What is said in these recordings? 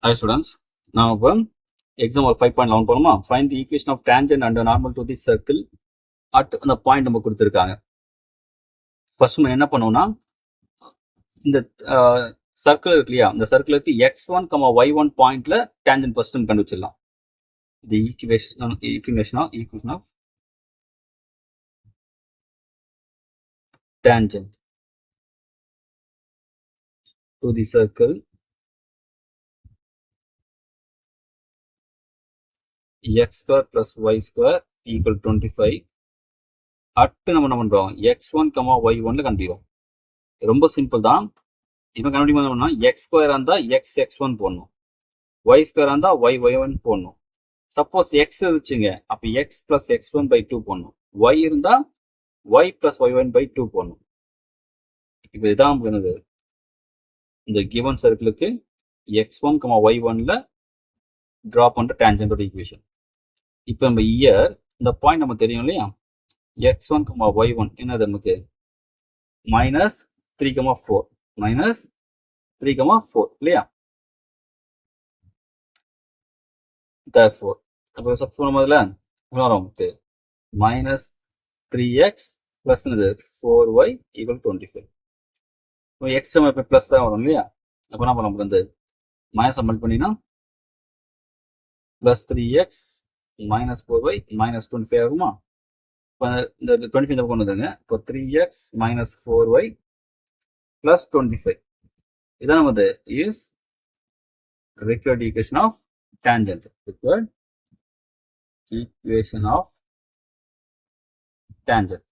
Hi students, now example 5.11 போலாமா? Find the equation of tangent and normal to the circle at the point நம்ம கொடுத்திருக்காங்க. First நம்ம என்ன பண்ணுவோம்னா இந்த சர்க்கிள் இருக்கு இல்லையா, இந்த சர்க்கிளுக்கு x1, y1 பாயிண்ட்ல tangent ஃபர்ஸ்ட் நம்ம கண்டுபிடிச்சிடலாம். The equation of tangent to the circle x square plus y square equal 25 at நம்ம என்ன பண்றோம் x1, y1 கண்டுபிடிக்கிறோம். ரொம்ப சிம்பிள் தான். இப்போ கண்டுபிடிக்கணும்னா x ஸ்கொயர் இருந்தா x1 போடணும், y ஸ்கொயர் இருந்தா y1 போடணும். சப்போஸ் x இருந்துச்சுங்க, அப்போ x plus x1 by 2 போடணும். y இருந்தா y plus y1 by 2 போடணும். இப்போ இதான் என்னது, இந்த given சர்க்கிளுக்கு x1, y1ல டிரா பண்ற டேஞ்சன்டோட ஈக்குவேஷன். இப்போ நம்ம இயர் இந்த பாயிண்ட் நமக்கு தெரியும் இல்லையா, x1, y1 என்னது நமக்கு -3, 4 இல்லையா. therefore அப்போ சப்ஸ்ட் பண்ணும்போதுல வரும் -3x பிளஸ் 4y ஈக்குவல் 25. இப்போ எக்ஸ் நம்ம இப்போ ப்ளஸ் தான் வரும் இல்லையா. அப்போ நம்ம நமக்கு வந்து மைனஸ் கம்பல் பண்ணினா +3x -4y -25 ஆகுமா. இப்போ இந்த 25 இந்த கொண்டு வந்துருங்க. இப்போ 3x -4y + 25 இதான் நமது is required equation of tangent. Required equation of tangent.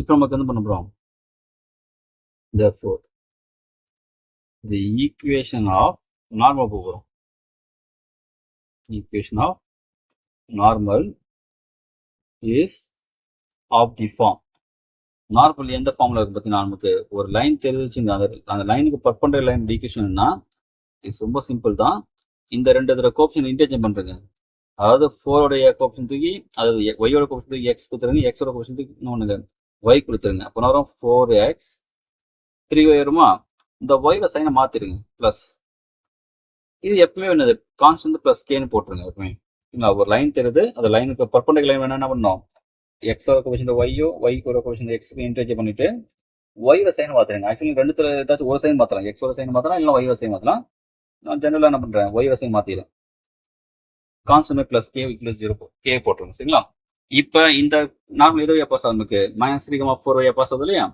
இப்போ நமக்கு என்ன பண்ண போறோம், therefore the equation of normal போகிறோம். equation of normal is of the form. Normal எந்த ஃபார்ம்ல இருக்கு பார்த்தீங்கன்னா, நமக்கு ஒரு லைன் தெரிஞ்சுங்க, அந்த லைனுக்கு பர்பெண்டிகுலர் லைன் ஈக்குவேஷன்னா இது ரொம்ப சிம்பிள் தான். இந்த ரெண்டு இதில் கோஆப்ஷன் இன்டர்சேஞ்ச் பண்ணுறேங்க. அதாவது 4 கோஆப்ஷன் தூக்கி, அதாவது ஒய்யோட கோஆப்ஷன் தூக்கி எக்ஸ் கொடுத்துருங்க, எக்ஸோட கோஆப்ஷன் தூக்கி இன்னொன்று ஒய் கொடுத்துருங்க. அப்போ வரும் 4x 3y வருமா. இந்த ஒய்ல சைனை மாற்றிடுங்க ப்ளஸ். இது எப்பவுமே என்னது கான்ஸ்டன்ட் ப்ளஸ் கேன்னு போட்டுருங்க எப்பவுமே. ஒரு லைன் தெரியுது, அந்த லைனுக்கு பர்பெண்டிகுலர் லைன் வேணா என்ன பண்ணோம், எக்ஸோட கோஎஃபிஷியன்ட் ஒய்யோ ஒய்க்கோட கோஎஃபிஷியன்ட் எக்ஸ்க்கு இன்டர்சேஞ்ச் பண்ணிட்டு ஒய்ல சைன் மாத்துறேங்க. ஆக்சுவலி ரெண்டுத்துல ஏதாச்சும் ஒரு சைன் மாத்தலாம், எக்ஸோட சைன் மாத்தலாம், இல்லை ஒய்யோட சைன் மாத்தலாம். நான் ஜெனரலா என்ன பண்றேன், ஒய்யோட சைன் மாத்திடுறேன். Constant plus K equal 0 K போட்டுருங்க. சரிங்களா. இப்போ இந்த நார்மல் எது பாஸ் ஆகும், நமக்கு -3, 4y பாஸ் ஆகுது இல்லையா.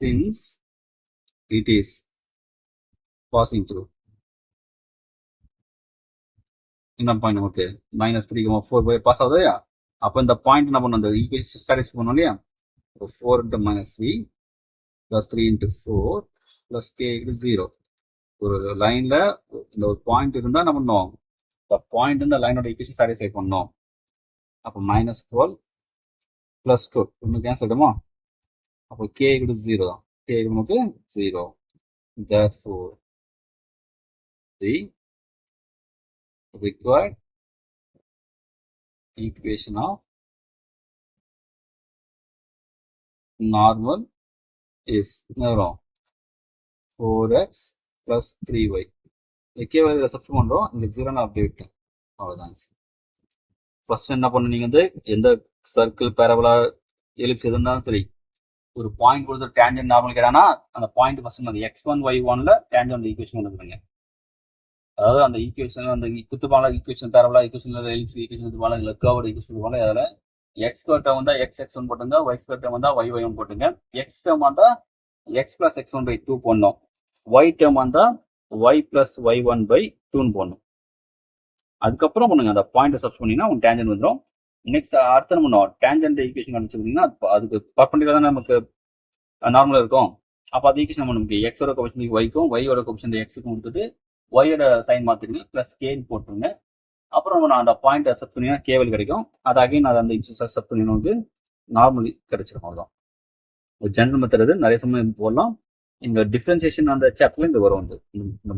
since it is passing through என்ன பாயிண்ட் நமக்கு -3, 4y பாஸ் ஆகுது இல்லையா. அப்போ இந்த பாயிண்ட் என்ன பண்ணணும், அந்த ஈக்குவேஷன் சாட்டிஸ்ஃபை பண்ணணும் இல்லையா. 4 × -3 + 3 × 4 + k = 0. ஒரு லைன்ல இந்த ஒரு பாயிண்ட் இருந்தா என்ன பண்ணணும், இந்த பாயிண்ட் இந்த லைனோட ஈக்குவேஷன் சாட்டிஸ்ஃபை பண்ணணும். அப்போ -12 + 2 ஒன்று கேன்சல் ஆகிடுமா. அப்போ k = 0 தான், k நமக்கு 0. therefore the required equation of normal is 4x + 3y. k இதில் சப்ஸ்டிட் பண்ணுறோம், இங்கே 0 அப்படியே விட்டேன், அவ்வளோதான். ஃபர்ஸ்ட் என்ன பண்ணணும், நீங்கள் வந்து எந்த சர்க்கிள் பேரபோலா எலிப்ஸ் எது இருந்தாலும் சரி, ஒரு பாயிண்ட் கொடுத்து டேஞ்சன்ட் நார்மல் கேட்டானா அந்த பாயிண்ட் ஃபர்ஸ்ட் அந்த x1 y1ல டேஞ்சன்ட் ஈக்குவேஷன் வந்துருங்க. அதாவது அந்த ஈக்குவேஷன் அந்த குத்துப்பால equation parabola equation ellipse equation குத்துப்பால இல்லை கர்வ்டு ஈக்குவேஷன் குத்துப்பால, அதில் எக்ஸ் ஸ்கொயர் டேர்ம் வந்தால் x1 போட்டுங்க, y ஸ்கொயர் டேர்ம் வந்தால் y1 போட்டுங்க, எக்ஸ் டேர்ம் வந்தால் x + x1 by 2 போடணும், y டேர்ம் வந்தால் y + y1 by 2 போடணும். அதுக்கப்புறம் பண்ணுங்க அந்த பாயிண்ட் சப்ஸ்ட் பண்ணிங்கன்னா உங்களுக்கு டேஞ்சன்ட் வந்துடும். நெக்ஸ்ட் அடுத்த நம்ம டேஞ்சன்ட் ஈக்குவேஷன் கண்டுபிடிச்சிங்கன்னா அதுக்கு பர்பெண்டிகுலரா தான் நமக்கு நார்மலாக இருக்கும். அப்போ அது ஈக்குவேஷன் நமக்கு எக்ஸோட கோஎஃபிஷியன்ட் ஒய்க்கும் ஒய்யோட கோஎஃபிஷியன்ட் எக்ஸுக்கும் கொடுத்துட்டு ஒய்யோட சைன் மாற்றிடுங்க ப்ளஸ் கேன்னு போட்டுருங்க. அப்புறம் நான் அந்த பாயிண்ட் அக்செப்ட் பண்ணினா கேவல் கிடைக்கும். அது அகைன் அதை அந்த ஈக்குவேஷன் அக்செப்ட் பண்ணினா வந்து நார்மலி கிடைச்சிருக்கும். அவ்வளோதான். ஒரு ஜெனரல் மெத்தட், நிறைய சமயம் போடலாம். இந்த டிஃபரன்சியேஷன் அந்த சாப்டர்ல இந்த வரும் வந்து இந்த